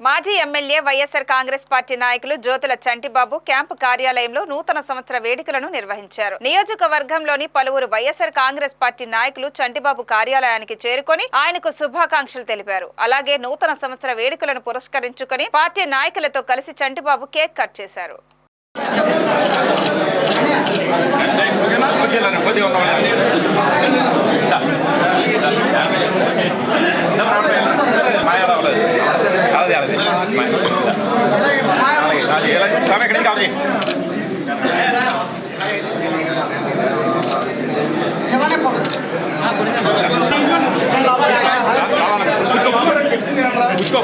మాజీ MLA YSR Congress party నాయకులు Jyothula Chantibabu camp కార్యాలయంలో నూతన సంవత్సర వేడుకలను నిర్వహించారు. నియోజకవర్గంలోని పలువురు వైఎస్ఆర్ కాంగ్రెస్ పార్టీ నాయకులు చంటిబాబు కార్యాలయానికి చేరుకొని ఆయనకు శుభాకాంక్షలు తెలిపారు. అలాగే నూతన సంవత్సర వేడుకలను పురస్కరించుకొని పార్టీ నాయకులతో కలిసి చంటిబాబు కేక్ కట్ చేశారు. కూర్చో